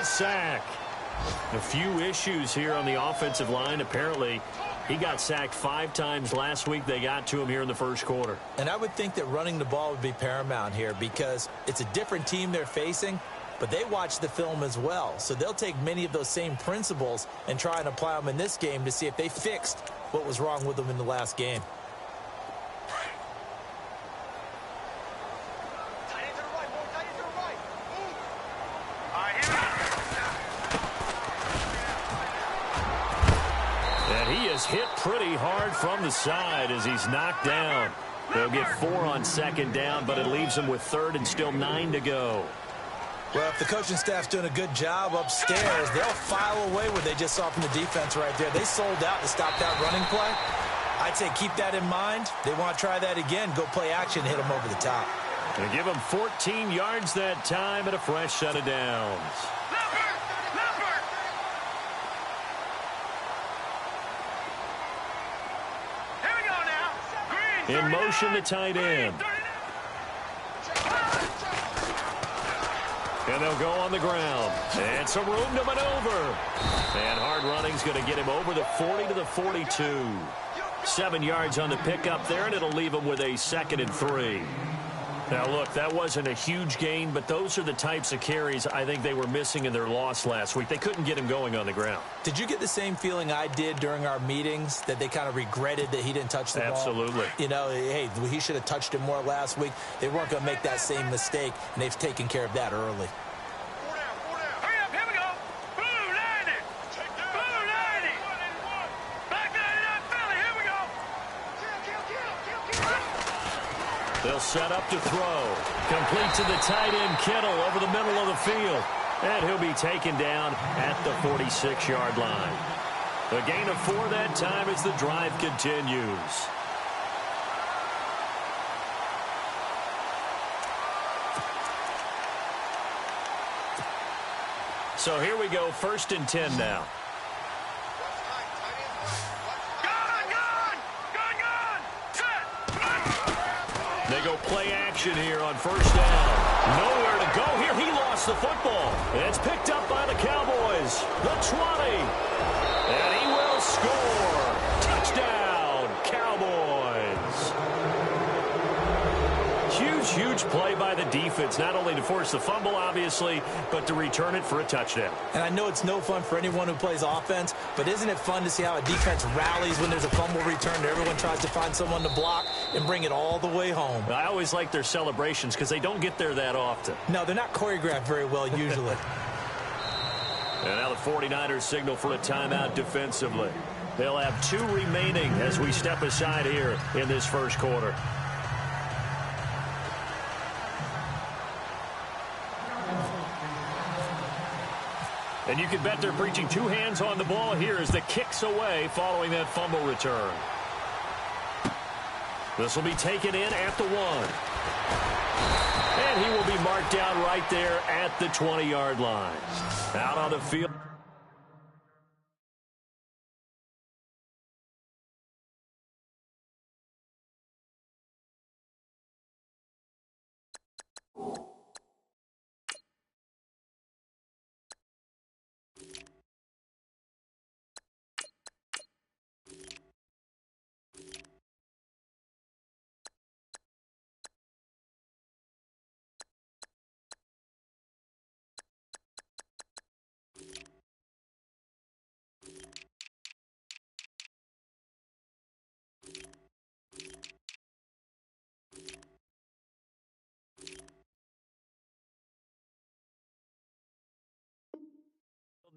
sack. A few issues here on the offensive line. Apparently, he got sacked 5 times last week. They got to him here in the first quarter. And I would think that running the ball would be paramount here because it's a different team they're facing, but they watch the film as well. So they'll take many of those same principles and try and apply them in this game to see if they fixed what was wrong with them in the last game. Hit pretty hard from the side as he's knocked down. They'll get 4 on second down, but it leaves them with 3rd and still 9 to go. Well, if the coaching staff's doing a good job upstairs, they'll file away what they just saw from the defense right there. They sold out to stop that running play. I'd say keep that in mind. They want to try that again, go play action, hit them over the top. They give them 14 yards that time and a fresh set of downs. In motion, the tight end. And they'll go on the ground. And some room to maneuver. And hard running's going to get him over the 40 to the 42. 7 yards on the pickup there, and it'll leave him with a 2nd and 3. Now, look, that wasn't a huge gain, but those are the types of carries I think they were missing in their loss last week. They couldn't get him going on the ground. Did you get the same feeling I did during our meetings, that they kind of regretted that he didn't touch the ball? Absolutely. You know, hey, he should have touched it more last week. They weren't going to make that same mistake, and they've taken care of that early. They'll set up to throw. Complete to the tight end, Kittle, over the middle of the field. And he'll be taken down at the 46-yard line. A gain of 4 that time as the drive continues. So here we go, 1st and 10 now. They go play action here on 1st down. Nowhere to go here. He lost the football. It's picked up by the Cowboys. The 20. And he will score. Touchdown, Cowboys. Huge play by the defense, not only to force the fumble, obviously, but to return it for a touchdown. And I know it's no fun for anyone who plays offense, but isn't it fun to see how a defense rallies when there's a fumble return and everyone tries to find someone to block and bring it all the way home? I always like their celebrations because they don't get there that often. No, they're not choreographed very well usually. And now the 49ers signal for a timeout defensively. They'll have 2 remaining as we step aside here in this first quarter. And you can bet they're preaching 2 hands on the ball here as the kick's away following that fumble return. This will be taken in at the 1. And he will be marked down right there at the 20-yard line. Out on the field.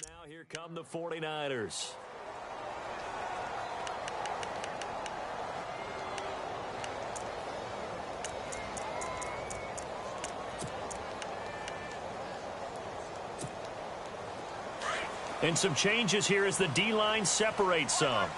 Now here come the 49ers. And some changes here as the D-line separates some.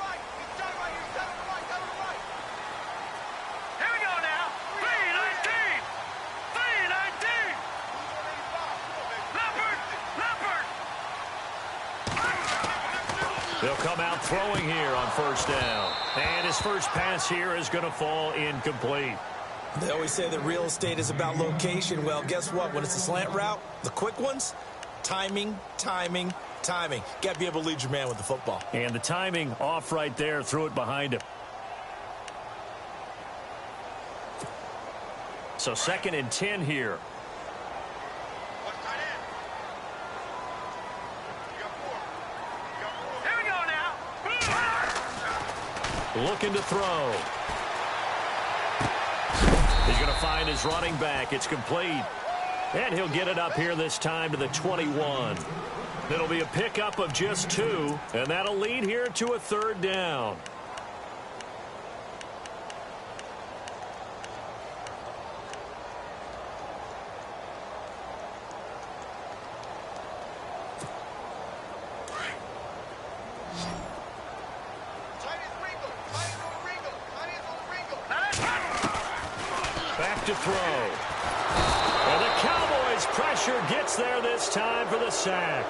They'll come out throwing here on 1st down. And his first pass here is going to fall incomplete. They always say that real estate is about location. Well, guess what? When it's a slant route, the quick ones, Timing, timing, timing. Got to be able to lead your man with the football. And the timing off right there. Threw it behind him. So 2nd and 10 here. Looking to throw. He's going to find his running back. It's complete. And he'll get it up here this time to the 21. It'll be a pickup of just 2, and that'll lead here to a 3rd down. Back to throw. And the Cowboys' pressure gets there this time for the sack.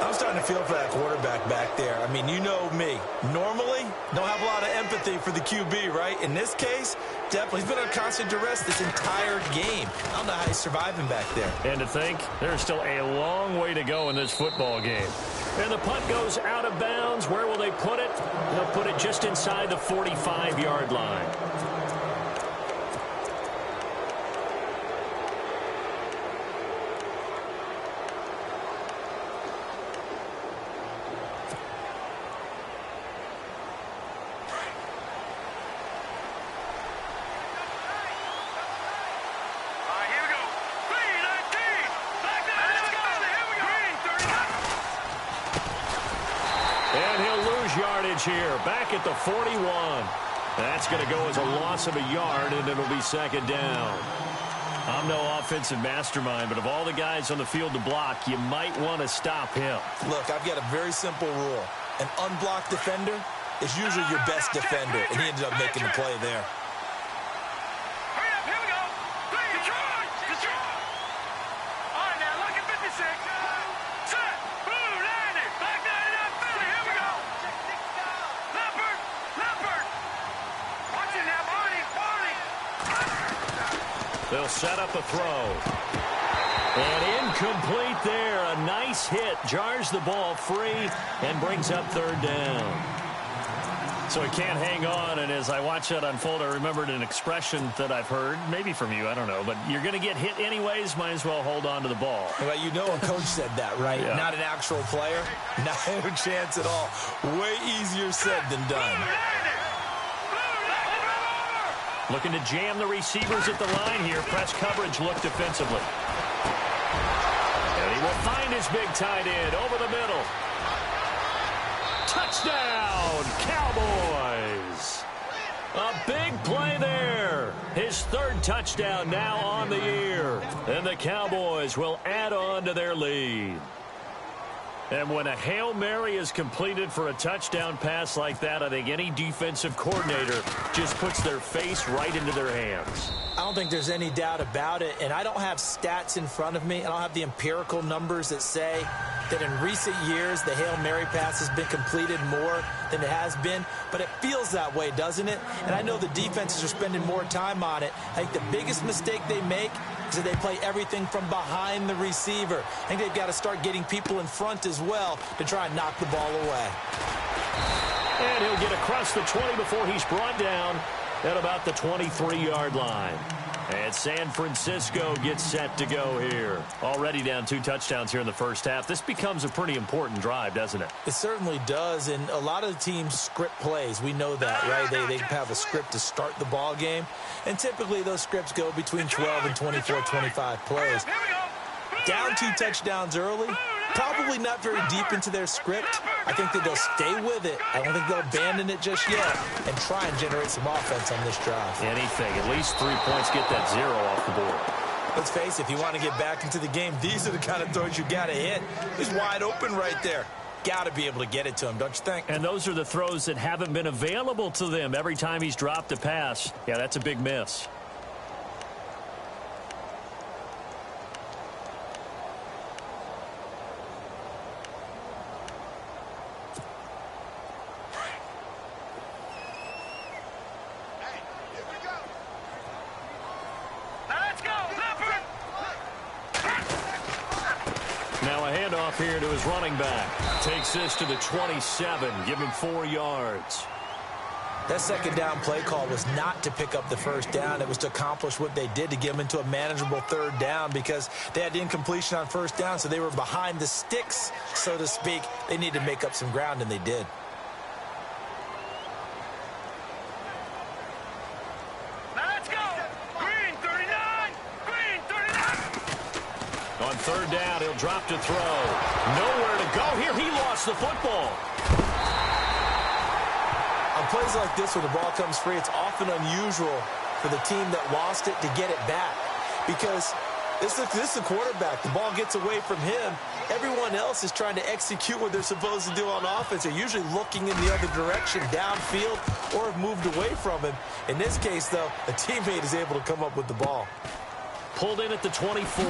I'm starting to feel for that quarterback back there. I mean, you know me. Normally, don't have a lot of empathy for the QB, right? In this case, definitely. He's been on constant duress this entire game. I don't know how he's surviving back there. And to think, there's still a long way to go in this football game. And the punt goes out of bounds. Where will they put it? They'll put it just inside the 45-yard line. Here, back at the 41. That's going to go as a loss of a yard, and it'll be 2nd down. I'm no offensive mastermind, but of all the guys on the field to block, you might want to stop him. Look, I've got a very simple rule. An unblocked defender is usually your best defender, and he ended up making the play there. They'll set up a throw. And incomplete there. A nice hit. Jars the ball free and brings up 3rd down. So he can't hang on. And as I watch that unfold, I remembered an expression that I've heard, maybe from you, I don't know. But you're going to get hit anyways. Might as well hold on to the ball. Well, you know a coach said that, right? Yeah. Not an actual player. Not a chance at all. Way easier said than done. Looking to jam the receivers at the line here. Press coverage look defensively. And he will find his big tight end over the middle. Touchdown, Cowboys. A big play there. His 3rd touchdown now on the year. And the Cowboys will add on to their lead. And when a Hail Mary is completed for a touchdown pass like that, I think any defensive coordinator just puts their face right into their hands. I don't think there's any doubt about it, and I don't have stats in front of me. I don't have the empirical numbers that say that in recent years the Hail Mary pass has been completed more than it has been, but it feels that way, doesn't it? And I know the defenses are spending more time on it. I think the biggest mistake they make is that they play everything from behind the receiver. I think they've got to start getting people in front as well to try and knock the ball away. And he'll get across the 20 before he's brought down at about the 23-yard line. And San Francisco gets set to go here. Already down 2 touchdowns here in the first half. This becomes a pretty important drive, doesn't it? It certainly does, and a lot of the teams script plays. We know that, right? They have a script to start the ball game, and typically those scripts go between 12 and 24, 25 plays. Down 2 touchdowns early, probably not very deep into their script. I think that they'll stay with it. I don't think they'll abandon it just yet and try and generate some offense on this drive. Anything. At least 3 points, get that 0 off the board. Let's face it, if you want to get back into the game, these are the kind of throws you got to hit. He's wide open right there. Got to be able to get it to him, don't you think? And those are the throws that haven't been available to them every time he's dropped a pass. Yeah, that's a big miss. here to his running back. Takes this to the 27. Give him 4 yards. That second down play call was not to pick up the first down. It was to accomplish what they did, to get them into a manageable third down, because they had incompletion on first down, so they were behind the sticks, so to speak. They needed to make up some ground, and they did. On third down, he'll drop to throw. Nowhere to go here. He lost the football. On plays like this where the ball comes free, it's often unusual for the team that lost it to get it back, because this is a quarterback. The ball gets away from him. Everyone else is trying to execute what they're supposed to do on offense. They're usually looking in the other direction, downfield, or have moved away from him. In this case, though, a teammate is able to come up with the ball. Pulled in at the 24.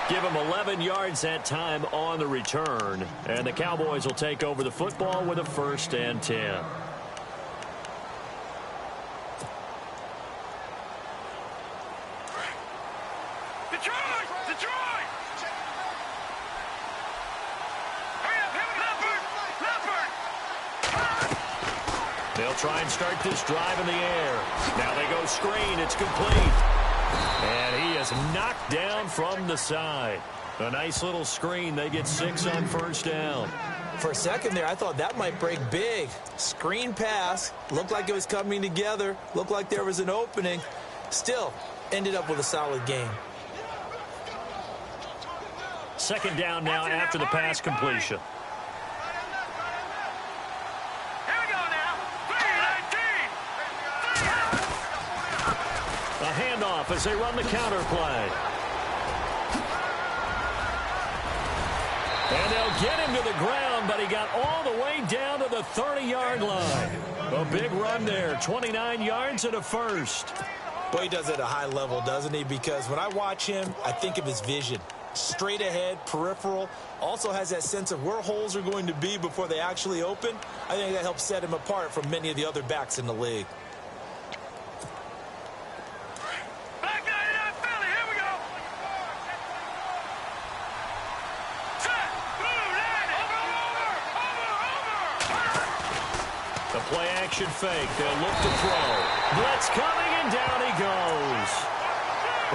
Give him 11 yards that time on the return. And the Cowboys will take over the football with a 1st and 10. They'll try and start this drive in the air. Now they go screen. It's complete. And he is knocked down from the side. A nice little screen. They get 6 on first down. For a second there, I thought that might break big. Screen pass. Looked like it was coming together. Looked like there was an opening. Still, ended up with a solid game. Second down now after the pass completion. A handoff as they run the counter play. And they'll get him to the ground, but he got all the way down to the 30-yard line. A big run there, 29 yards and a 1st. Boy, he does it at a high level, doesn't he? Because when I watch him, I think of his vision. Straight ahead, peripheral, also has that sense of where holes are going to be before they actually open. I think that helps set him apart from many of the other backs in the league. Play action fake. They'll look to throw. Blitz coming, and down he goes.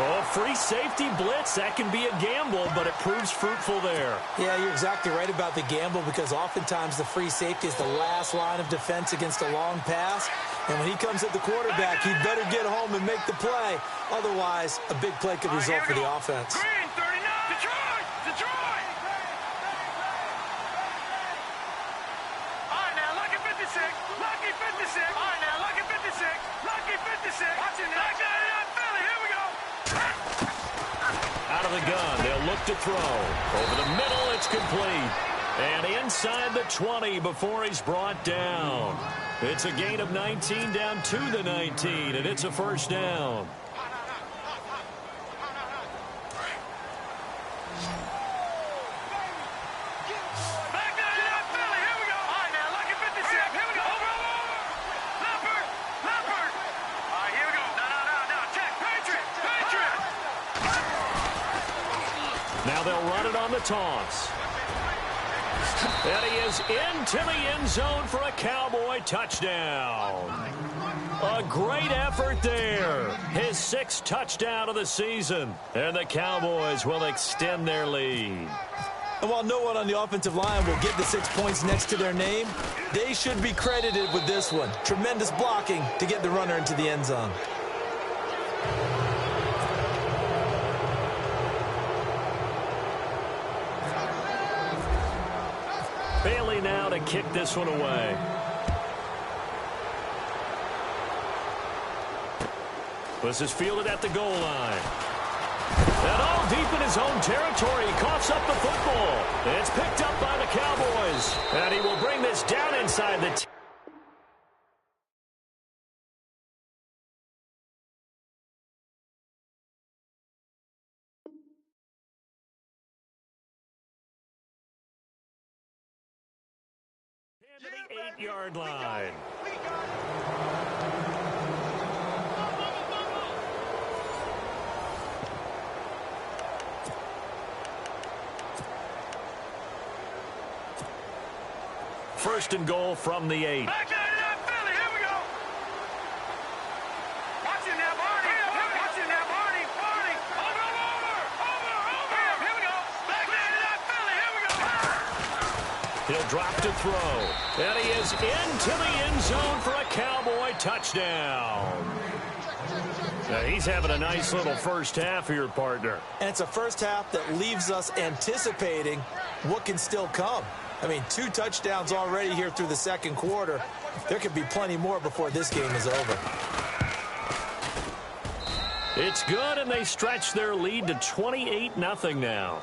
Oh, free safety blitz. That can be a gamble, but it proves fruitful there. Yeah, you're exactly right about the gamble, because oftentimes the free safety is the last line of defense against a long pass. And when he comes at the quarterback, he'd better get home and make the play. Otherwise, a big play could result for the offense. Green, 39, Detroit! Detroit! All right, now, lucky 56. Lucky 56. All right, now, lucky 56. Lucky 56. Watch it now. Philly, here we go. Out of the gun, they'll look to throw. Over the middle, it's complete. And inside the 20 before he's brought down. It's a gain of 19 down to the 19, and it's a 1st down. Now they'll run it on the toss. And he is into the end zone for a Cowboy touchdown. A great effort there. His 6th touchdown of the season. And the Cowboys will extend their lead. And while no one on the offensive line will get the 6 points next to their name, they should be credited with this one. Tremendous blocking to get the runner into the end zone. Bailey now to kick this one away. This is fielded at the goal line. And all deep in his own territory, he coughs up the football. It's picked up by the Cowboys. And he will bring this down inside the 8-yard line. first and goal from the 8. Back there to that Philly. Here we go. Watch it now, Barney. Watch it now, Barney. Barney. Over. Here we go. Back there to that Philly. Here we go. He'll drop to throw. And he is into the end zone for a Cowboy touchdown. Now he's having a nice little first half here, partner. And it's a first half that leaves us anticipating what can still come. I mean, 2 touchdowns already here through the second quarter. There could be plenty more before this game is over. It's good, and they stretch their lead to 28-0 now.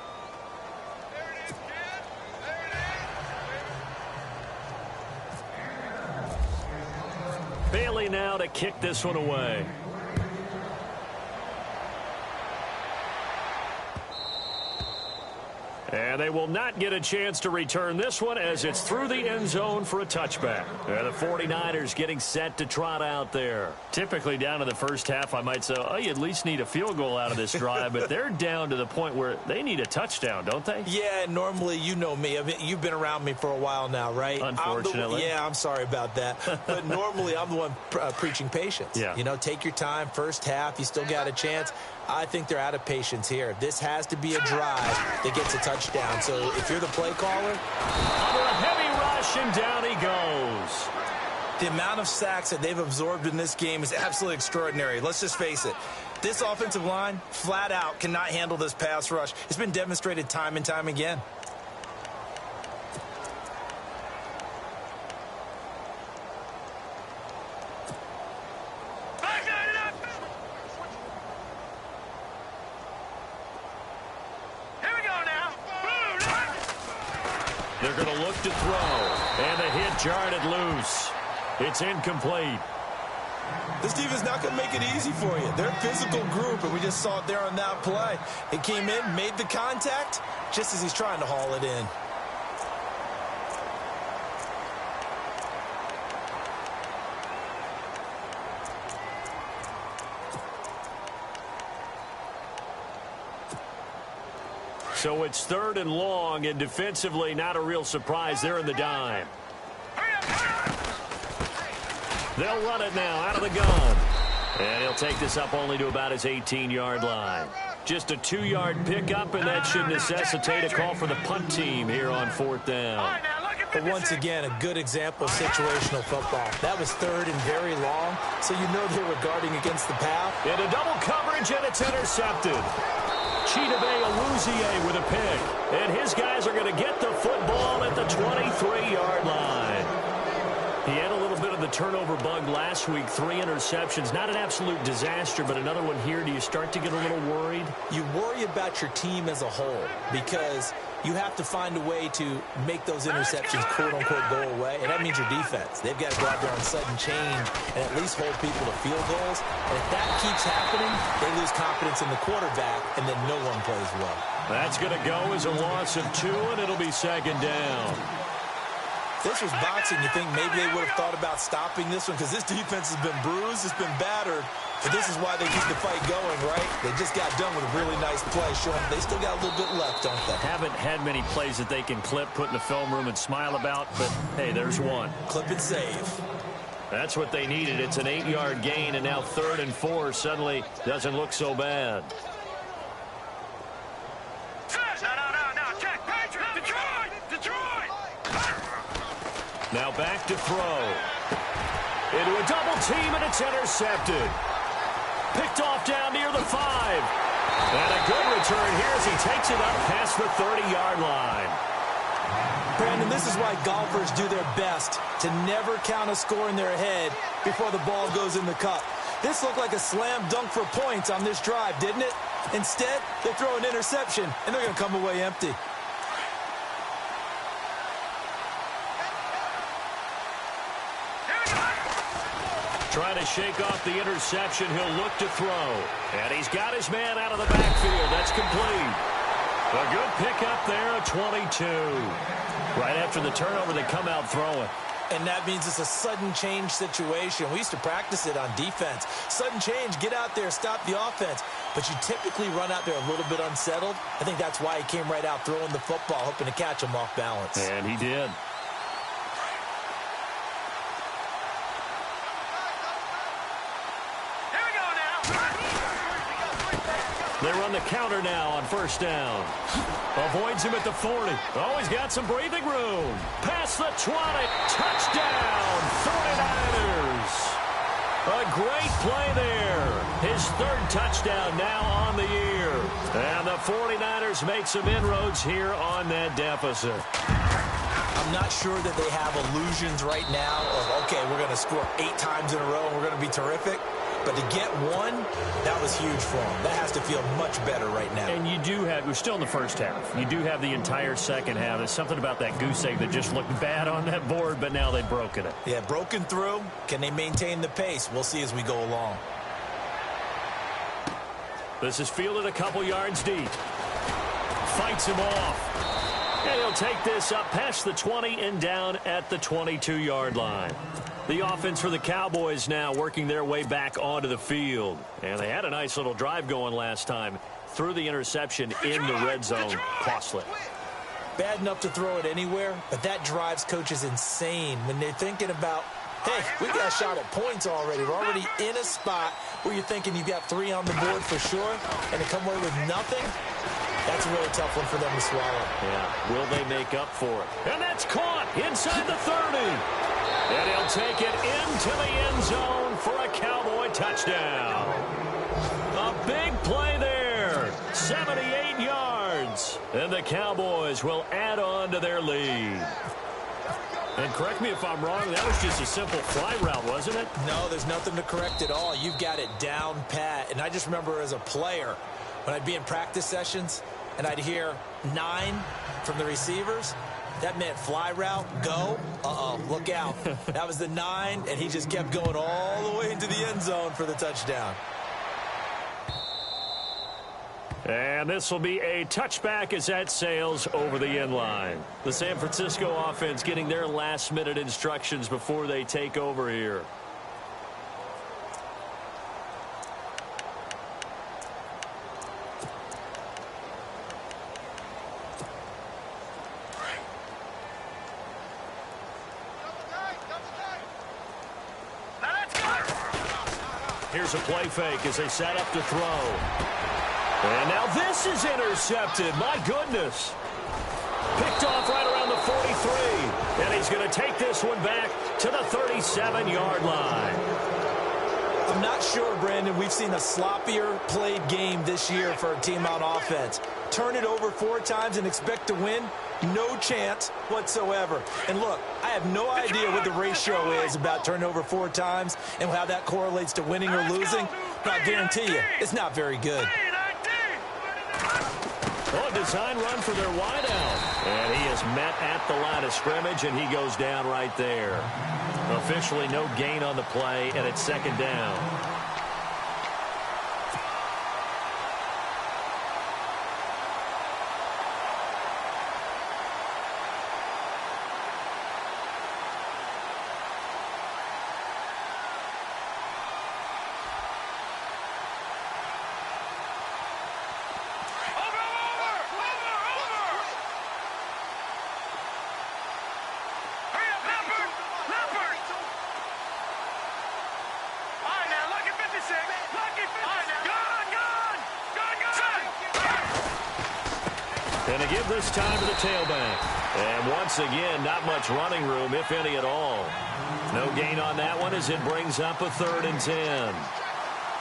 Bailey now to kick this one away. And they will not get a chance to return this one as it's through the end zone for a touchback. And the 49ers getting set to trot out there. Typically down to the first half, I might say, oh, you at least need a field goal out of this drive. But they're down to the point where they need a touchdown, don't they? Yeah, normally, you know me. I mean, you've been around me for a while now, right? Unfortunately. I'm sorry about that. But normally, I'm the one preaching patience. Yeah. You know, take your time. First half, you still got a chance. I think they're out of patience here. This has to be a drive that gets a touchdown. So if you're the play caller, under a heavy rush, and down he goes. The amount of sacks that they've absorbed in this game is absolutely extraordinary. Let's just face it. This offensive line, flat out, cannot handle this pass rush. It's been demonstrated time and time again. They're going to look to throw, and the hit jarred it loose. It's incomplete. This defense not going to make it easy for you. They're a physical group, and we just saw it there on that play. It came in, made the contact, just as he's trying to haul it in. So it's 3rd and long, and defensively not a real surprise. They're in the dime. They'll run it now out of the gun. And he'll take this up only to about his 18-yard line. Just a 2-yard pickup, and that should necessitate a call for the punt team here on 4th down. But once again, a good example of situational football. That was 3rd and very long, so you know they were guarding against the path. Into double coverage, and it's intercepted. Chidobe Awuzie with a pick. And his guys are going to get the football at the 23-yard line. He had a little bit of the turnover bug last week. 3 interceptions. Not an absolute disaster, but another one here. Do you start to get a little worried? You worry about your team as a whole because you have to find a way to make those interceptions, quote-unquote, go away. And that means your defense. They've got to go out there on sudden change and at least hold people to field goals. And if that keeps happening, they lose confidence in the quarterback, and then no one plays well. That's going to go as a loss of 2, and it'll be 2nd down. If this was boxing, you think maybe they would have thought about stopping this one because this defense has been bruised, it's been battered. But this is why they keep the fight going, right? They just got done with a really nice play, showing they still got a little bit left, don't they? Haven't had many plays that they can clip, put in the film room, and smile about, but, hey, there's one. Clip and save. That's what they needed. It's an 8-yard gain, and now 3rd and 4 suddenly doesn't look so bad. Now back to throw. Into a double team, and it's intercepted. Picked off down near the 5. And a good return here as he takes it up past the 30-yard line. Brandon, this is why golfers do their best to never count a score in their head before the ball goes in the cup. This looked like a slam dunk for points on this drive, didn't it? Instead, they throw an interception, and they're going to come away empty. Trying to shake off the interception. He'll look to throw. And he's got his man out of the backfield. That's complete. A good pickup there at 22. Right after the turnover, they come out throwing. And that means it's a sudden change situation. We used to practice it on defense. Sudden change, get out there, stop the offense. But you typically run out there a little bit unsettled. I think that's why he came right out throwing the football, hoping to catch him off balance. And he did. They run the counter now on first down. Avoids him at the 40. Oh, he's got some breathing room. Past the 20. Touchdown, 49ers. A great play there. His third touchdown now on the year. And the 49ers make some inroads here on that deficit. I'm not sure that they have illusions right now of, okay, we're going to score 8 times in a row and we're going to be terrific. But to get one, that was huge for them. That has to feel much better right now. And you do have, we're still in the first half. You do have the entire second half. There's something about that goose egg that just looked bad on that board, but now they've broken it. Yeah, broken through. Can they maintain the pace? We'll see as we go along. This is fielded a couple yards deep. Fights him off. And he'll take this up past the 20 and down at the 22-yard line. The offense for the Cowboys now working their way back onto the field. And they had a nice little drive going last time. Threw the interception in the red zone. Costly. Bad enough to throw it anywhere, but that drives coaches insane when they're thinking about, hey, we got a shot at points already. We're already in a spot where you're thinking you've got 3 on the board for sure, and to come away with nothing, that's a really tough one for them to swallow. Yeah, will they make up for it? And that's caught inside the 30. And he'll take it into the end zone for a Cowboy touchdown. A big play there. 78 yards. And the Cowboys will add on to their lead. And correct me if I'm wrong, that was just a simple fly route, wasn't it? No, there's nothing to correct at all. You've got it down pat. And I just remember as a player, when I'd be in practice sessions and I'd hear 9 from the receivers, that meant fly route, go, look out. That was the 9, and he just kept going all the way into the end zone for the touchdown. And this will be a touchback as that sails over the end line. The San Francisco offense getting their last-minute instructions before they take over here. Here's a play fake as they set up to throw. And now this is intercepted. My goodness. Picked off right around the 43. And he's going to take this one back to the 37-yard line. I'm not sure, Brandon, we've seen a sloppier played game this year for a team on offense. Turn it over 4 times and expect to win? No chance whatsoever. And look, I have no idea what the ratio is about turning over 4 times and how that correlates to winning or losing. But I guarantee you, it's not very good. Oh, a design run for their wideout. And he is met at the line of scrimmage, and he goes down right there. Officially no gain on the play, and it's second down. And to give this time to the tailback. And once again, not much running room, if any at all. No gain on that one as it brings up a 3rd and 10.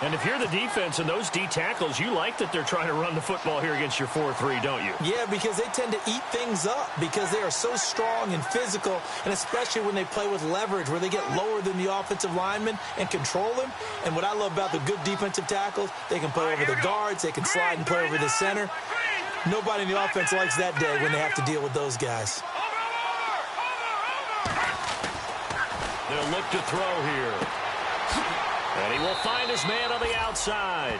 And if you're the defense and those D tackles, you like that they're trying to run the football here against your 4-3, don't you? Yeah, because they tend to eat things up because they are so strong and physical, and especially when they play with leverage where they get lower than the offensive lineman and control them. And what I love about the good defensive tackles, they can play over the guards, they can slide and play over the center. Nobody in the offense likes that day when they have to deal with those guys. They'll look to throw here. And he will find his man on the outside.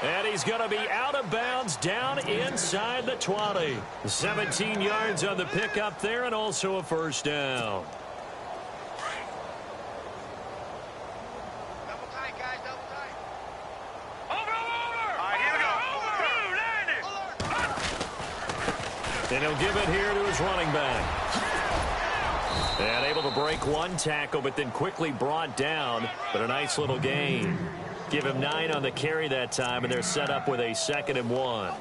And he's going to be out of bounds down inside the 20. 17 yards on the pickup there and also a first down. Double tight, guys, double tight. Over. All right, here we go. And he'll give it here to his running back. And able to break one tackle, but then quickly brought down. But a nice little gain. Give him 9 on the carry that time, and they're set up with a 2nd and 1.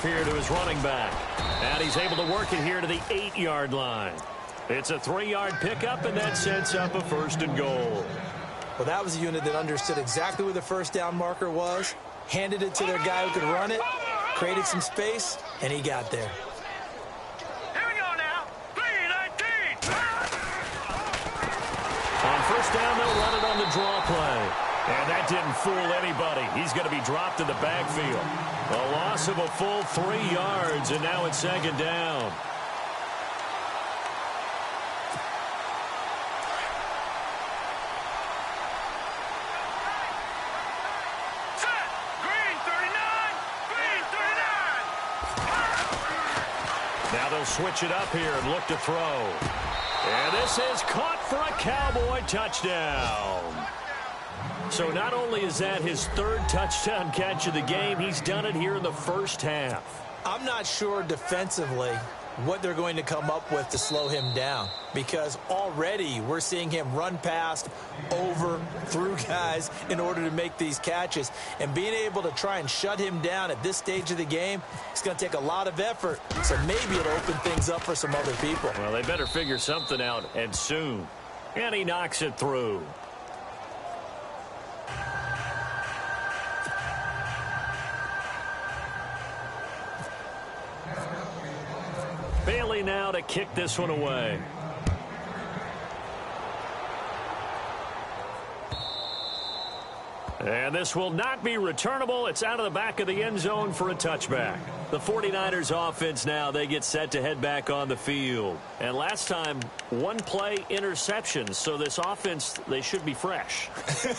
Here to his running back. And he's able to work it here to the 8-yard line. It's a 3-yard pickup, and that sets up a 1st and goal. Well, that was a unit that understood exactly where the first down marker was, handed it to their guy who could run it, created some space, and he got there. Here we go now. 3-19. On 1st down, they'll run it on the draw play. And that didn't fool anybody. He's going to be dropped in the backfield. A loss of a full 3 yards, and now it's 2nd down. Set. Green 39. Green 39. Now they'll switch it up here and look to throw. And this is caught for a Cowboy touchdown. So not only is that his 3rd touchdown catch of the game, he's done it here in the first half. I'm not sure defensively what they're going to come up with to slow him down, because already we're seeing him run past, over, through guys in order to make these catches. And being able to try and shut him down at this stage of the game, it's going to take a lot of effort. So maybe it'll open things up for some other people. Well, they better figure something out, and soon. And he knocks it through. Bailey now to kick this one away. And this will not be returnable. It's out of the back of the end zone for a touchback. The 49ers offense now, they get set to head back on the field. And last time, 1-play interception. So this offense, they should be fresh.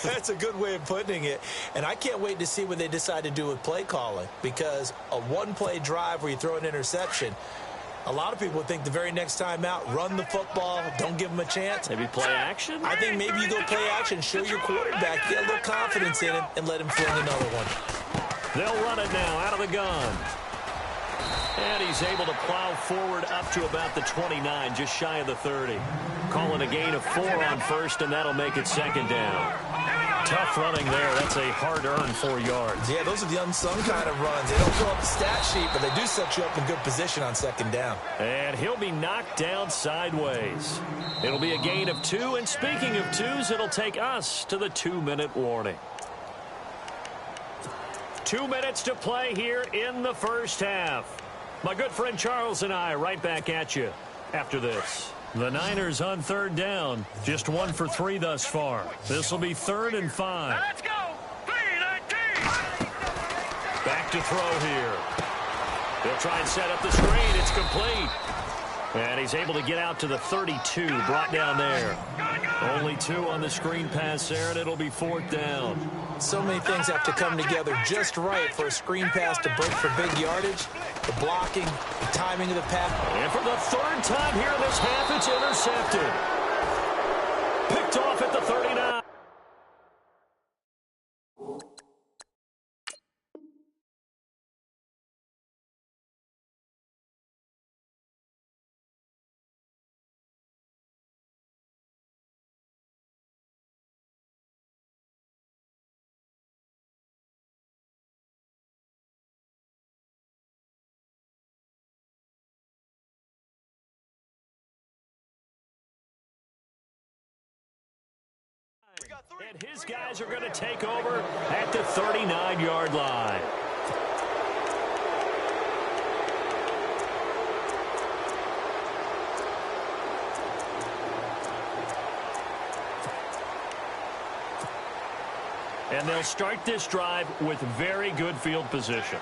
That's a good way of putting it. And I can't wait to see what they decide to do with play calling, because a 1-play drive where you throw an interception, a lot of people think the very next time out, run the football, don't give them a chance. Maybe play action? I think maybe you go play action, show your quarterback, get a little confidence in him, and let him fling another one. They'll run it now out of the gun. And he's able to plow forward up to about the 29, just shy of the 30. Calling a gain of 4 on 1st, and that'll make it 2nd down. Tough running there. That's a hard-earned 4 yards. Yeah, those are the unsung kind of runs. They don't fill up the stat sheet, but they do set you up in good position on 2nd down. And he'll be knocked down sideways. It'll be a gain of 2, and speaking of 2s, it'll take us to the 2-minute warning. 2 minutes to play here in the first half. My good friend Charles and I right back at you after this. The Niners on 3rd down. Just 1 for 3 thus far. This will be 3rd and 5. Let's go. 3-19. Back to throw here. They'll try and set up the screen. It's complete. And he's able to get out to the 32. Brought down there. Only 2 on the screen pass there, and it'll be 4th down. So many things have to come together just right for a screen pass to break for big yardage. The blocking, the timing of the pass. And for the 3rd time here in this half, it's intercepted. Picked off at the 39. And his guys are going to take over at the 39-yard line. And they'll start this drive with very good field position.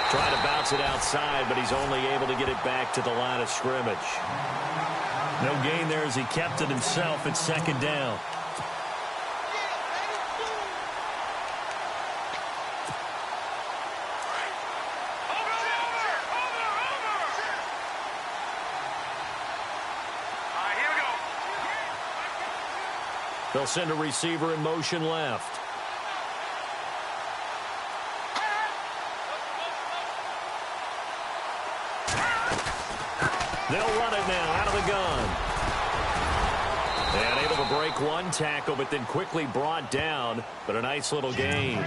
Trying to bounce it outside, but he's only able to get it back to the line of scrimmage. No gain there as he kept it himself at second down. They'll send a receiver in motion left. They'll run it now out of the gun. And able to break one tackle, but then quickly brought down. But a nice little gain.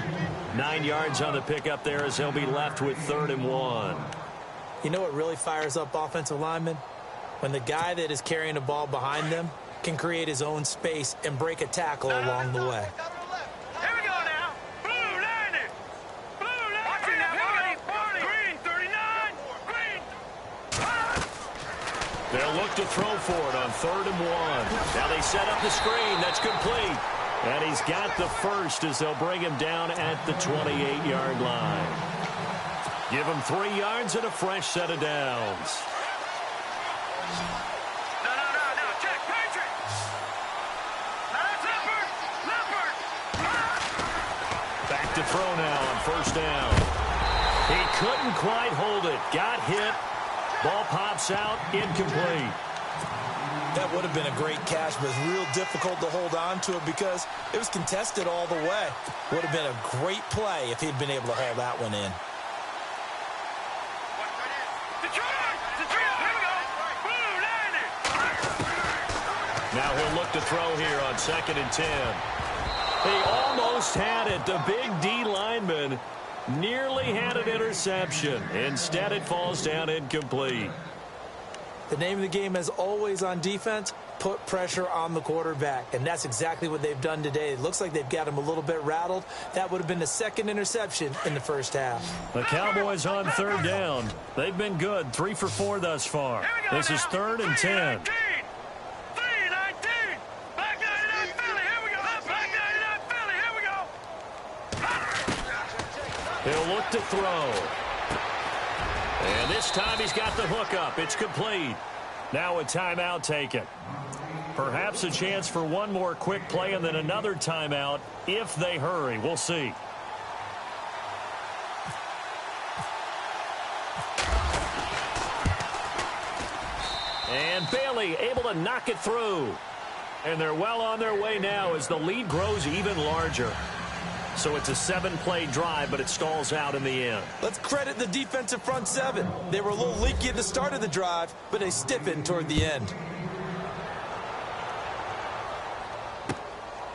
9 yards on the pickup there as they'll be left with 3rd and 1. You know what really fires up offensive linemen? When the guy that is carrying the ball behind them can create his own space and break a tackle along the way. Here we go now. Blue 90. Blue 90. Watching that 40. Green 39. Green. They'll look to throw for it on 3rd and 1. Now they set up the screen. That's complete. And he's got the first as they'll bring him down at the 28-yard line. Give him 3 yards and a fresh set of downs. To throw now on 1st down. He couldn't quite hold it. Got hit. Ball pops out. Incomplete. That would have been a great catch, but it's real difficult to hold on to it because it was contested all the way. Would have been a great play if he'd been able to haul that one in. Now he'll look to throw here on 2nd and 10. He almost had it. The big D lineman nearly had an interception. Instead, it falls down incomplete. The name of the game, as always on defense, put pressure on the quarterback. And that's exactly what they've done today. It looks like they've got him a little bit rattled. That would have been the 2nd interception in the 1st half. The Cowboys on 3rd down. They've been good. 3 for 4 thus far. This is 3rd and 10. He'll look to throw. And this time he's got the hook up. It's complete. Now a timeout taken. Perhaps a chance for one more quick play and then another timeout if they hurry. We'll see. And Bailey able to knock it through. And they're well on their way now as the lead grows even larger. So it's a 7-play drive, but it stalls out in the end. Let's credit the defensive front 7. They were a little leaky at the start of the drive, but they stiffened toward the end.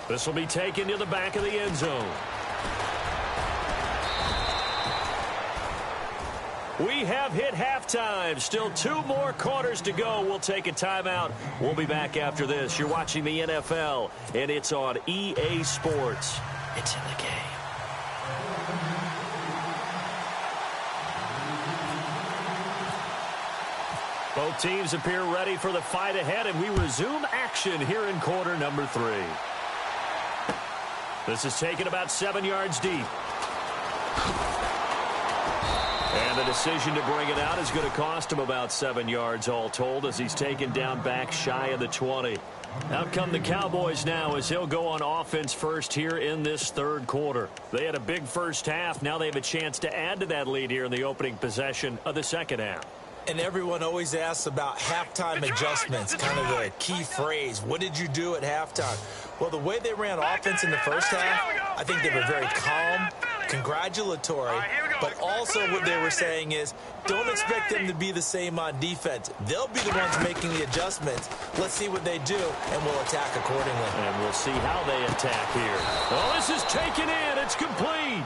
This will be taken to the back of the end zone. We have hit halftime. Still 2 more quarters to go. We'll take a timeout. We'll be back after this. You're watching the NFL, and it's on EA Sports. It's in the game. Both teams appear ready for the fight ahead, and we resume action here in quarter number 3. This is taken about 7 yards deep. And the decision to bring it out is going to cost him about 7 yards all told as he's taken down back shy of the 20. Out come the Cowboys now as he'll go on offense first here in this 3rd quarter. They had a big first half. Now they have a chance to add to that lead here in the opening possession of the 2nd half. And everyone always asks about halftime adjustments, kind of the key phrase. What did you do at halftime? Well, the way they ran offense in the first half, I think they were very calm, congratulatory, but also what they were saying is don't expect them to be the same on defense. They'll be the ones making the adjustments. Let's see what they do, and we'll attack accordingly. And we'll see how they attack here. Oh, this is taken in. It's complete.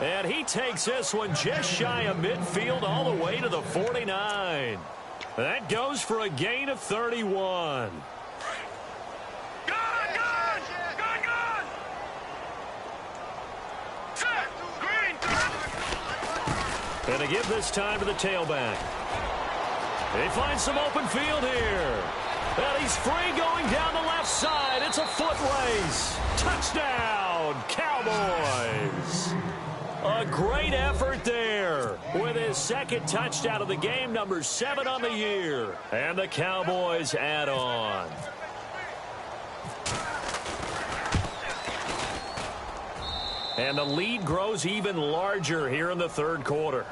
And he takes this one just shy of midfield all the way to the 49. That goes for a gain of 31. And to give this time to the tailback. They find some open field here. And he's free going down the left side. It's a foot race. Touchdown, Cowboys. A great effort there. with his second touchdown of the game, number 7 on the year. And the Cowboys add on. And the lead grows even larger here in the third quarter.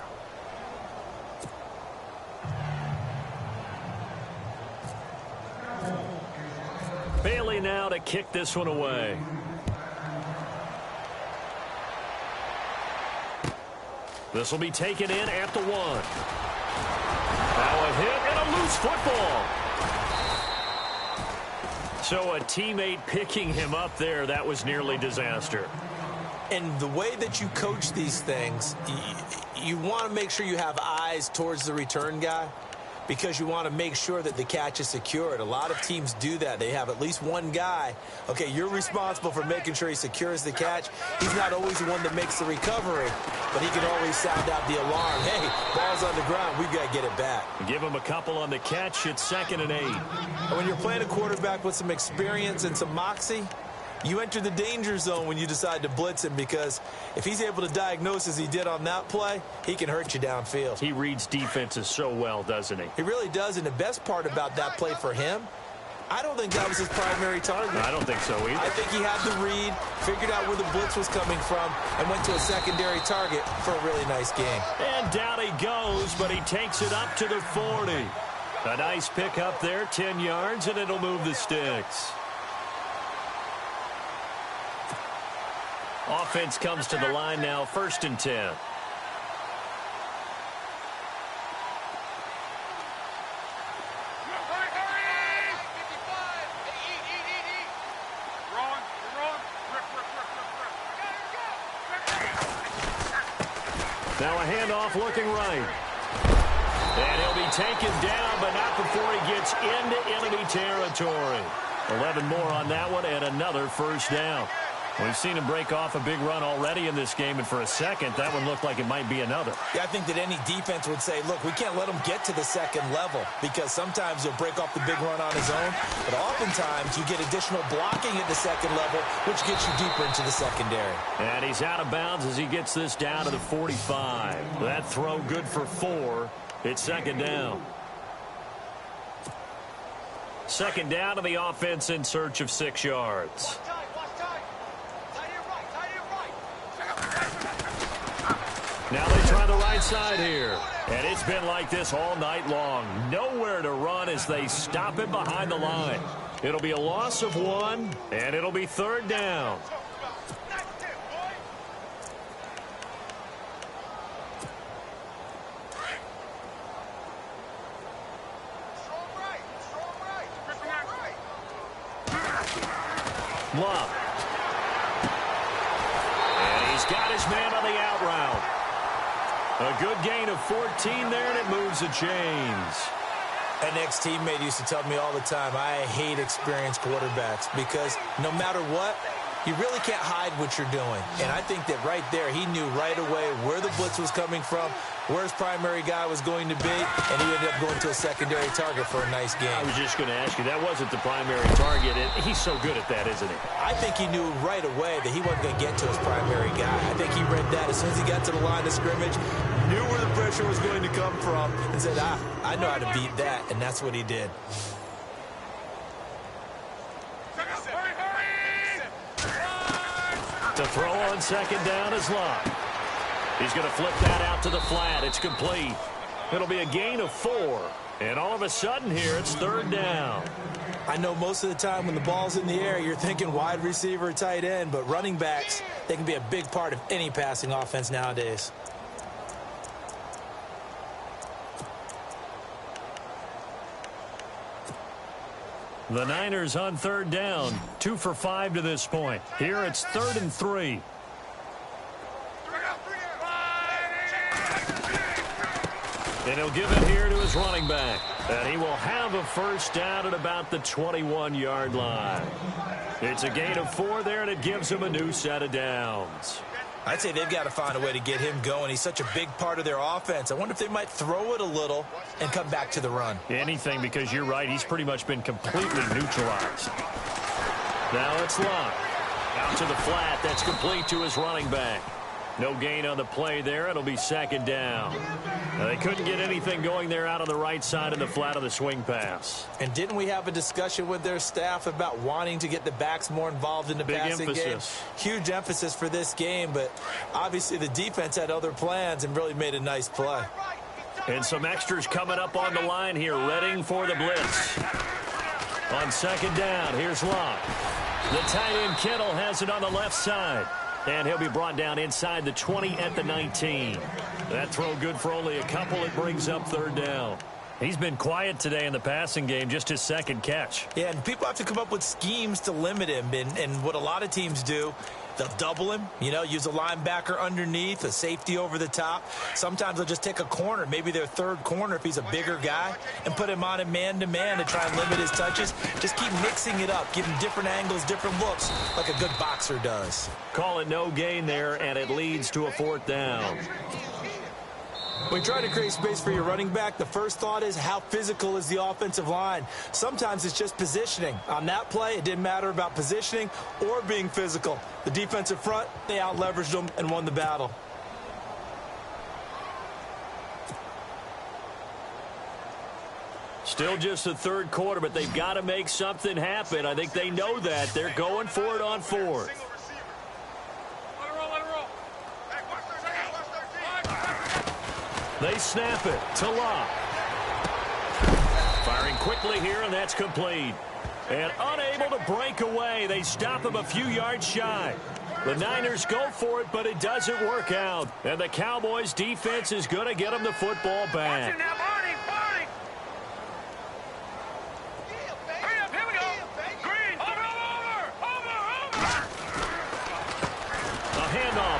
Bailey now to kick this one away. This will be taken in at the 1. Now a hit and a loose football. So a teammate picking him up there, that was nearly disaster. And the way that you coach these things, you want to make sure you have eyes towards the return guy because you want to make sure that the catch is secured. A lot of teams do that. They have at least one guy. Okay, you're responsible for making sure he secures the catch. He's not always the one that makes the recovery, but he can always sound out the alarm. Hey, ball's on the ground. We've got to get it back. Give him a couple on the catch. It's 2nd and 8. And when you're playing a quarterback with some experience and some moxie, you enter the danger zone when you decide to blitz him because if he's able to diagnose as he did on that play, he can hurt you downfield. He reads defenses so well, doesn't he? He really does, and the best part about that play for him, I don't think that was his primary target. I don't think so either. I think he had the read, figured out where the blitz was coming from, and went to a secondary target for a really nice game. And down he goes, but he takes it up to the 40. A nice pick up there, 10 yards, and it'll move the sticks. Offense comes to the line now, 1st and 10. Now a handoff looking right. And he'll be taken down, but not before he gets into enemy territory. 11 more on that one and another first down. We've seen him break off a big run already in this game, and for a second, that one looked like it might be another. Yeah, I think that any defense would say, look, we can't let him get to the second level because sometimes he'll break off the big run on his own, but oftentimes you get additional blocking at the second level, which gets you deeper into the secondary. And he's out of bounds as he gets this down to the 45. That throw good for 4. It's 2nd down. 2nd down to the offense in search of 6 yards. Now they try the right side here. And it's been like this all night long. Nowhere to run as they stop him behind the line. It'll be a loss of 1, and it'll be 3rd down. Love. And he's got his man on the out route. A good gain of 14 there, and it moves the chains. An ex-teammate used to tell me all the time, I hate experienced quarterbacks because no matter what, you really can't hide what you're doing. And I think that right there, he knew right away where the blitz was coming from, where his primary guy was going to be, and he ended up going to a secondary target for a nice game. I was just going to ask you, that wasn't the primary target. He's so good at that, isn't he? I think he knew right away that he wasn't going to get to his primary guy. I think he read that as soon as he got to the line of scrimmage, knew where the pressure was going to come from, and said, I know how to beat that, and that's what he did. To throw on 2nd down is Locke. He's going to flip that out to the flat. It's complete. It'll be a gain of 4. And all of a sudden here, it's 3rd down. I know most of the time when the ball's in the air, you're thinking wide receiver, tight end, but running backs, they can be a big part of any passing offense nowadays. The Niners on 3rd down, 2 for 5 to this point. Here it's 3rd and 3. And he'll give it here to his running back. And he will have a first down at about the 21-yard line. It's a gain of 4 there, and it gives him a new set of downs. I'd say they've got to find a way to get him going. He's such a big part of their offense. I wonder if they might throw it a little and come back to the run. Anything, because you're right. He's pretty much been completely neutralized. Now it's Locke. Out to the flat. That's complete to his running back. No gain on the play there. It'll be second down. They couldn't get anything going there out on the right side of the flat of the swing pass. And didn't we have a discussion with their staff about wanting to get the backs more involved in the passing game? Huge emphasis for this game, but obviously the defense had other plans and really made a nice play. And some extras coming up on the line here, readying for the blitz. On second down, here's Locke. The tight end Kittle has it on the left side. And he'll be brought down inside the 20 at the 19. That throw good for only a couple. It brings up third down. He's been quiet today in the passing game, just his second catch. Yeah, and people have to come up with schemes to limit him. And what a lot of teams do, they'll double him, use a linebacker underneath, a safety over the top. Sometimes they'll just take a corner, maybe their third corner if he's a bigger guy, and put him on a man-to-man to try and limit his touches. Just keep mixing it up, give him different angles, different looks, like a good boxer does. Call it no gain there, and it leads to a fourth down. When you try to create space for your running back, the first thought is how physical is the offensive line. Sometimes it's just positioning. On that play, it didn't matter about positioning or being physical. The defensive front, they out-leveraged them and won the battle. Still just the third quarter, but they've got to make something happen. I think they know that. They're going for it on fourth. They snap it to Locke. Firing quickly here, and that's complete. And unable to break away. They stop him a few yards shy. The Niners go for it, but it doesn't work out. And the Cowboys' defense is going to get them the football back.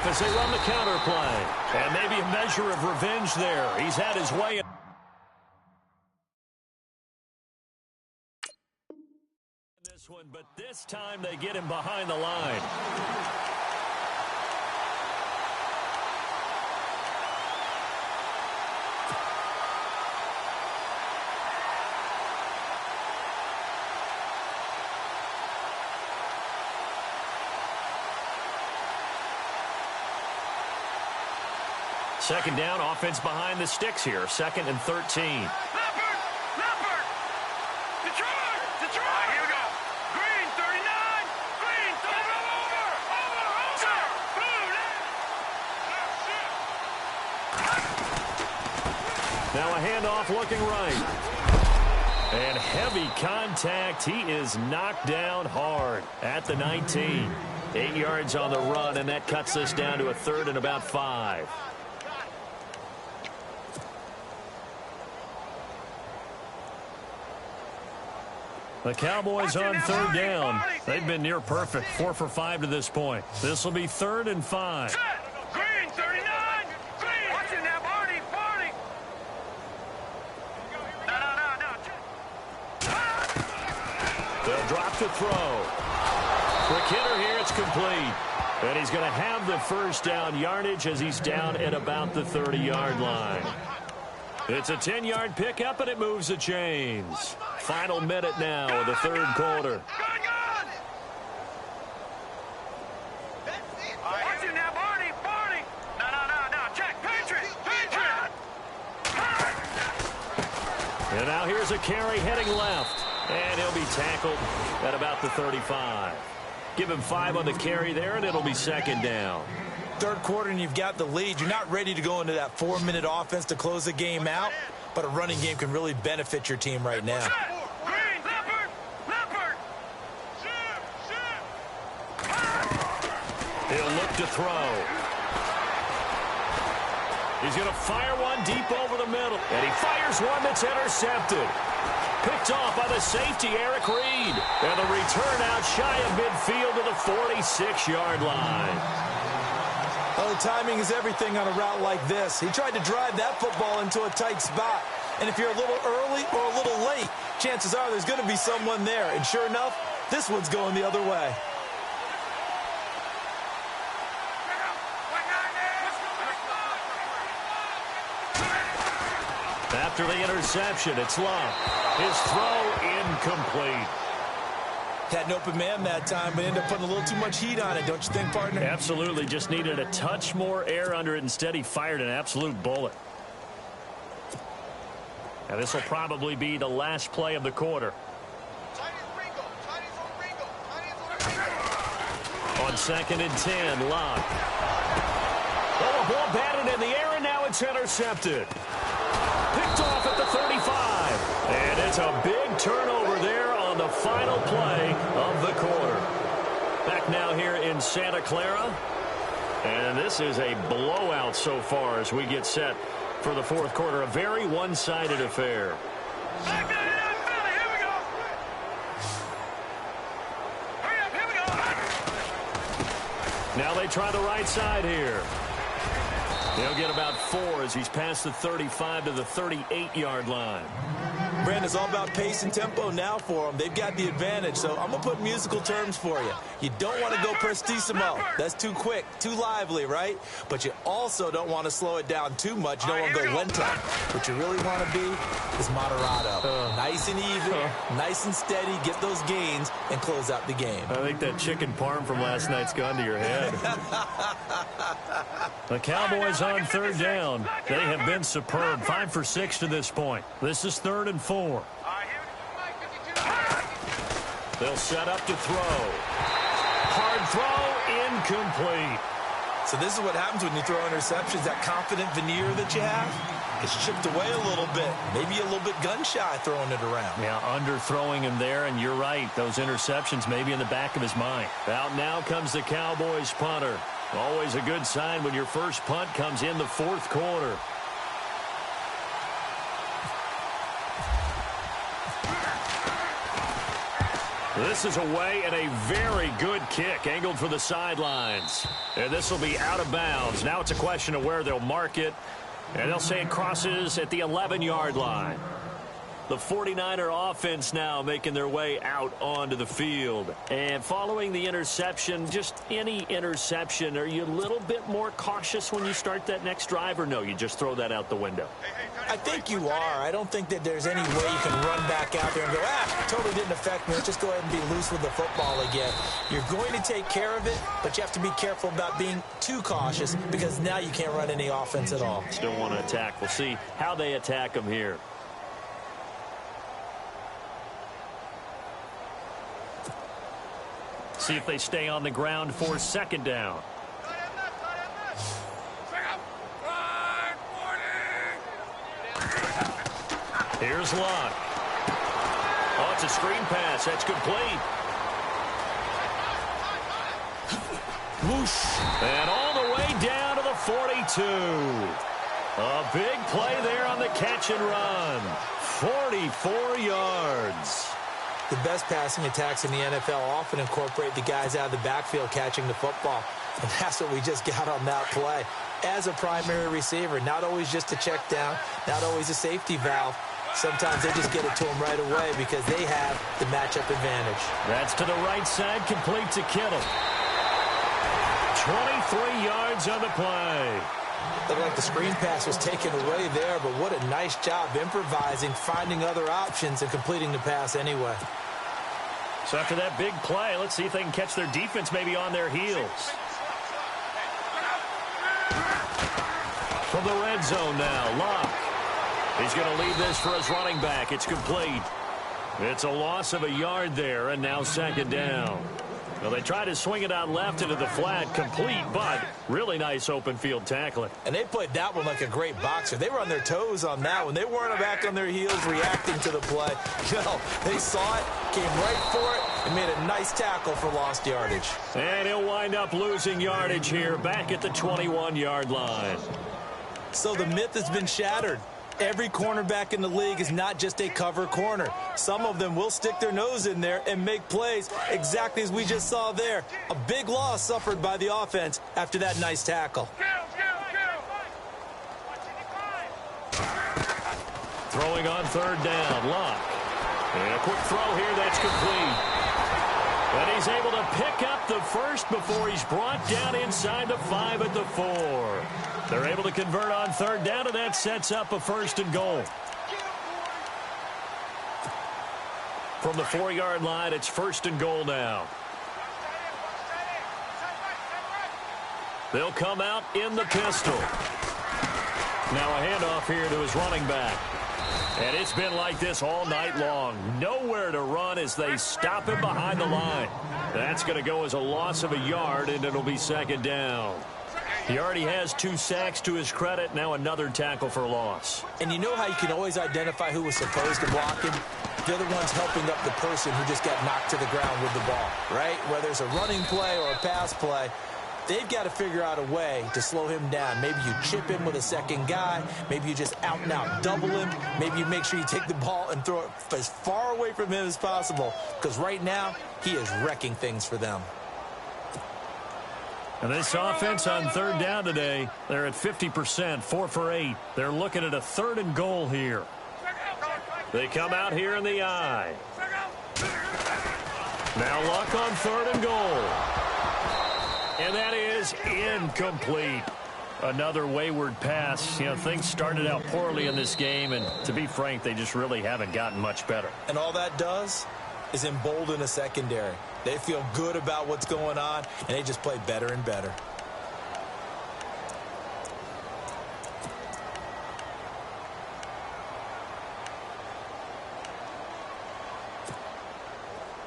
As they run the counter play. And maybe a measure of revenge there. He's had his way. This one, but this time they get him behind the line. Second down, offense behind the sticks here. 2nd and 13. Leopard! Detroit! Here we go. Green, 39. Green, 30. Over. Now a handoff looking right. And heavy contact. He is knocked down hard at the 19. 8 yards on the run, and that cuts us down to a 3rd and about 5. The Cowboys on 3rd down. They've been near perfect. 4 for 5 to this point. This will be 3rd and 5. Green, 39. Green. Watching that, Barney. No. They'll drop to throw. Quick hitter here. It's complete. And he's going to have the first down yardage as he's down at about the 30-yard line. It's a 10-yard pickup, and it moves the chains. Final minute now of the third quarter. Watching that, Barney. No. Check. Patriot. And now here's a carry heading left. And he'll be tackled at about the 35. Give him 5 on the carry there, and it'll be second down. Third quarter and you've got the lead. You're not ready to go into that 4-minute offense to close the game out, but a running game can really benefit your team right now. Green, Leopard. He'll look to throw. He's going to fire one deep over the middle, and he fires one that's intercepted. Picked off by the safety, Eric Reed. And the return out shy of midfield to the 46-yard line. Well, the timing is everything on a route like this. He tried to drive that football into a tight spot. And if you're a little early or a little late, chances are there's going to be someone there. And sure enough, this one's going the other way. After the interception, it's Locke. His throw incomplete. Had an open man that time, but ended up putting a little too much heat on it, don't you think, partner? Absolutely. Just needed a touch more air under it. Instead, he fired an absolute bullet. Now, this will probably be the last play of the quarter. On 2nd and 10, Locke. Oh, ball batted in the air, and now it's intercepted. Picked off at the 35. And it's a big turnover there on the final play of the quarter. Back now here in Santa Clara. And this is a blowout so far as we get set for the fourth quarter. A very one-sided affair. Now they try the right side here. They'll get about 4 as he's past the 35 to the 38-yard line. Brandon, it's all about pace and tempo now for them. They've got the advantage, so I'm going to put musical terms for you. You don't want to go prestissimo. That's too quick, too lively, right? But you also don't want to slow it down too much. You don't want to go lento. What you really want to be is moderato. Nice and even, nice and steady, get those gains, and close out the game. I think that chicken parm from last night's gone to your head. The Cowboys on 3rd down. They have been superb. 5 for 6 to this point. This is 3rd and 4. They'll set up to throw. Hard throw, incomplete. So this is what happens when you throw interceptions. That confident veneer that you have gets chipped away a little bit. Maybe a little bit gun-shy throwing it around. Yeah, underthrowing him there, and you're right. Those interceptions maybe in the back of his mind. Out now comes the Cowboys punter. Always a good sign when your first punt comes in the fourth quarter. This is away and a very good kick angled for the sidelines. And this will be out of bounds. Now it's a question of where they'll mark it. And they'll say it crosses at the 11-yard line. The 49er offense now making their way out onto the field. And following the interception, just any interception, are you a little bit more cautious when you start that next drive, or no, you just throw that out the window? I think you are. I don't think that there's any way you can run back out there and go, totally didn't affect me. Let's just go ahead and be loose with the football again. You're going to take care of it, but you have to be careful about being too cautious because now you can't run any offense at all. Still want to attack. We'll see how they attack them here. See if they stay on the ground for 2nd down. Here's Locke. Oh, it's a screen pass. That's complete. Whoosh. And all the way down to the 42. A big play there on the catch and run. 44 yards. The best passing attacks in the NFL often incorporate the guys out of the backfield catching the football. And that's what we just got on that play. As a primary receiver, not always just a check down, not always a safety valve. Sometimes they just get it to them right away because they have the matchup advantage. That's to the right side, complete to Kittle. 23 yards on the play. Looked like the screen pass was taken away there, but what a nice job improvising, finding other options, and completing the pass anyway. So after that big play, let's see if they can catch their defense maybe on their heels. From the red zone now, Locke. He's going to leave this for his running back. It's complete. It's a loss of a yard there, and now 2nd down. Well, they try to swing it out left into the flat, complete, but really nice open field tackling. And they played that one like a great boxer. They were on their toes on that one. They weren't back on their heels reacting to the play. No, they saw it, came right for it, and made a nice tackle for lost yardage. And he'll wind up losing yardage here, back at the 21-yard line. So the myth has been shattered. Every cornerback in the league is not just a cover corner. Some of them will stick their nose in there and make plays exactly as we just saw there. A big loss suffered by the offense after that nice tackle. Throwing on 3rd down, Locke. And a quick throw here that's complete. And he's able to pick up the first before he's brought down inside the 5 at the 4. They're able to convert on 3rd down, and that sets up a 1st and goal. From the 4-yard line, it's 1st and goal now. They'll come out in the pistol. Now a handoff here to his running back. And it's been like this all night long. Nowhere to run as they stop him behind the line. That's going to go as a loss of a yard, and it'll be 2nd down. He already has 2 sacks to his credit. Now another tackle for loss. And you know how you can always identify who was supposed to block him? They're the ones helping up the person who just got knocked to the ground with the ball, right? Whether it's a running play or a pass play, they've got to figure out a way to slow him down. Maybe you chip him with a second guy. Maybe you just out-and-out double him. Maybe you make sure you take the ball and throw it as far away from him as possible, because right now he is wrecking things for them. And this offense on 3rd down today, they're at 50%, 4 for 8. They're looking at a 3rd and goal here. They come out here in the I. Now Luck on 3rd and goal. And that is incomplete. Another wayward pass. You know, things started out poorly in this game, and to be frank, they just really haven't gotten much better. And all that does is embolden a secondary. They feel good about what's going on, and they just play better and better.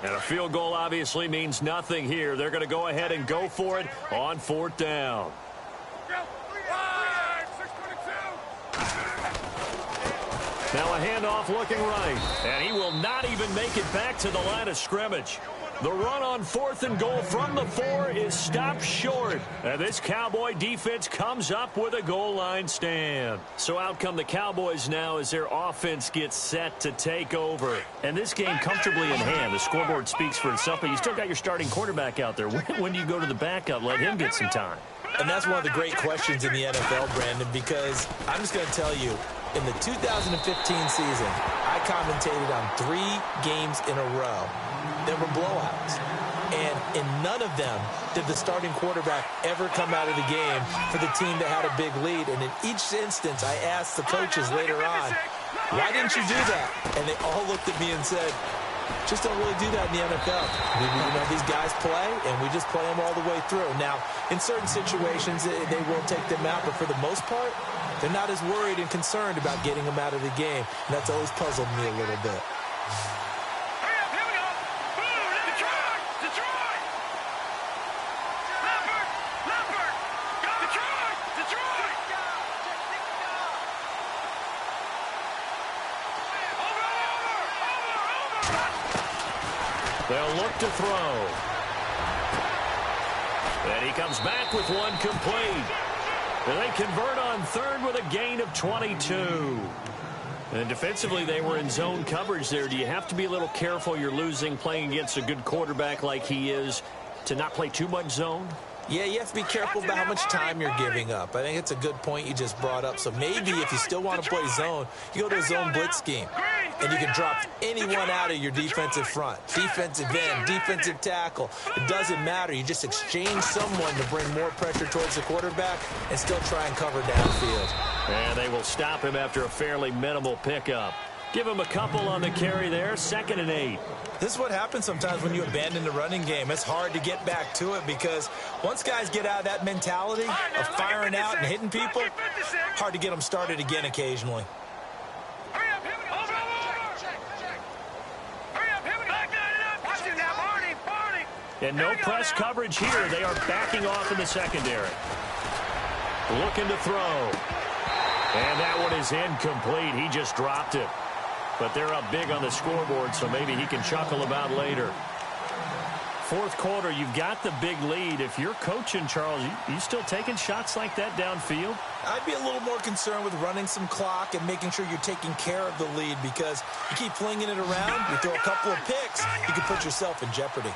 And a field goal obviously means nothing here. They're going to go ahead and go for it on 4th down. Now a handoff looking right. And he will not even make it back to the line of scrimmage. The run on 4th and goal from the 4 is stopped short. And this Cowboy defense comes up with a goal line stand. So out come the Cowboys now as their offense gets set to take over. And this game comfortably in hand. The scoreboard speaks for itself, but you still got your starting quarterback out there. When do you go to the backup? Let him get some time. And that's one of the great questions in the NFL, Brandon, because I'm just going to tell you, in the 2015 season, I commentated on 3 games in a row that were blowouts. And in none of them did the starting quarterback ever come out of the game for the team that had a big lead. And in each instance, I asked the coaches later on, why didn't you do that? And they all looked at me and said, just don't really do that in the NFL. You know, these guys play, and we just play them all the way through. Now, in certain situations, they will take them out, but for the most part, they're not as worried and concerned about getting them out of the game. And that's always puzzled me a little bit. They'll look to throw. And he comes back with one complete. And they convert on 3rd with a gain of 22. And defensively, they were in zone coverage there. Do you have to be a little careful? You're losing playing against a good quarterback like he is to not play too much zone? Yeah, you have to be careful about how much time you're giving up. I think it's a good point you just brought up. So maybe if you still want to play zone, you go to a zone blitz scheme. And you can drop anyone out of your defensive front. Defensive end, defensive tackle. It doesn't matter. You just exchange someone to bring more pressure towards the quarterback and still try and cover downfield. And they will stop him after a fairly minimal pickup. Give him a couple on the carry there. 2nd and 8. This is what happens sometimes when you abandon the running game. It's hard to get back to it because once guys get out of that mentality of firing out and hitting people, hard to get them started again occasionally. And no press coverage here. They are backing off in the secondary. Looking to throw. And that one is incomplete. He just dropped it. But they're up big on the scoreboard, so maybe he can chuckle about later. 4th quarter, you've got the big lead. If you're coaching, Charles, you still taking shots like that downfield? I'd be a little more concerned with running some clock and making sure you're taking care of the lead because you keep flinging it around, you throw a couple of picks, you can put yourself in jeopardy.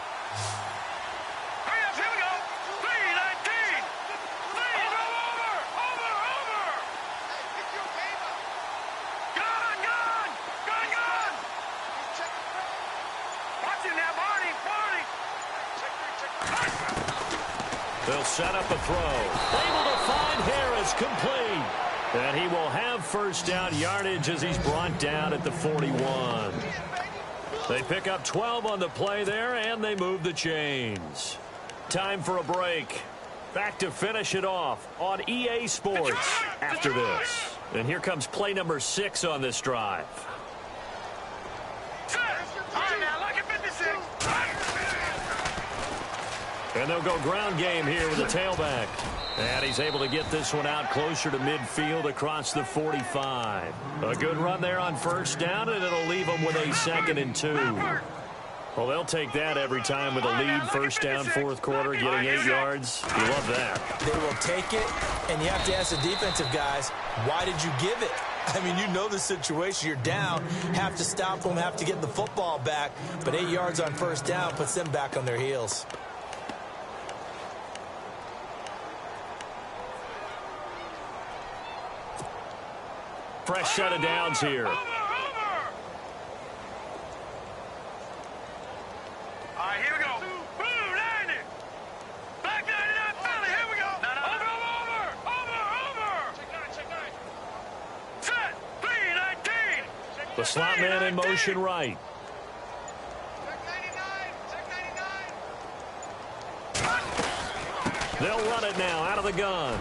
They'll set up a throw. Able to find Harris, complete. And he will have 1st down yardage as he's brought down at the 41. They pick up 12 on the play there, and they move the chains. Time for a break. Back to finish it off on EA Sports after this. And here comes play number 6 on this drive. And they'll go ground game here with the tailback. And he's able to get this one out closer to midfield across the 45. A good run there on first down, and it'll leave them with a 2nd and 2. Well, they'll take that every time with a lead, first down, fourth quarter, getting 8 yards. You love that. They will take it, and you have to ask the defensive guys, why did you give it? I mean, you know the situation. You're down, have to stop them, have to get the football back. But 8 yards on first down puts them back on their heels. Fresh set of downs here. All right, here we go. Boom, 90. Back 99, Philly, here we go. Over. Set, 3-19. The slot man in motion right. They'll run it now out of the gun.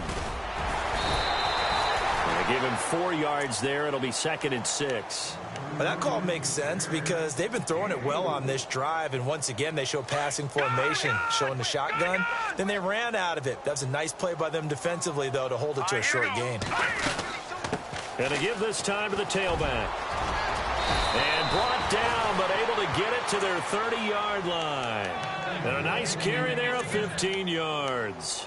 They give him 4 yards there. It'll be 2nd and 6. Well, that call makes sense because they've been throwing it well on this drive, and once again they show passing formation, showing the shotgun. Then they ran out of it. That was a nice play by them defensively, though, to hold it to a short gain. And to give this time to the tailback. And brought down, but able to get it to their 30-yard line. And a nice carry there of 15 yards.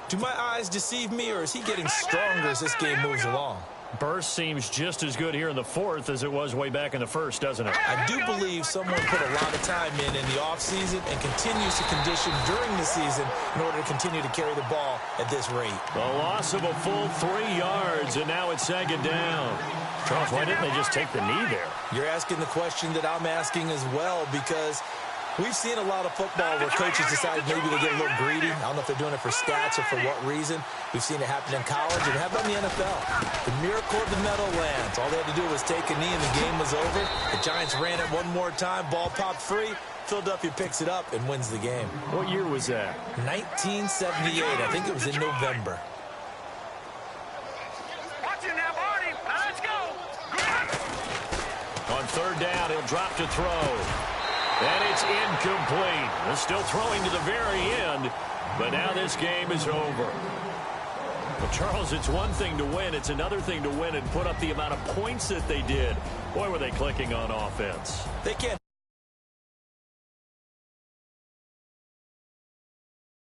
Do my eyes deceive me, or is he getting stronger as this game moves along? Burst seems just as good here in the fourth as it was way back in the first, doesn't it? I do believe someone put a lot of time in the offseason and continues to condition during the season in order to continue to carry the ball at this rate. The loss of a full 3 yards, and now it's 2nd down. Charles, why didn't they just take the knee there? You're asking the question that I'm asking as well, because we've seen a lot of football where coaches decide maybe to get a little greedy. I don't know if they're doing it for stats or for what reason. We've seen it happen in college, and how about in the NFL? The miracle of the Meadowlands. All they had to do was take a knee, and the game was over. The Giants ran it one more time. Ball popped free. Philadelphia picks it up and wins the game. What year was that? 1978. I think it was in November. Watch it now, Barney. Let's go. On 3rd down, he'll drop to throw. And it's incomplete. They're still throwing to the very end, but now this game is over. Well, Charles, it's one thing to win. It's another thing to win and put up the amount of points that they did. Boy, were they clicking on offense. They can't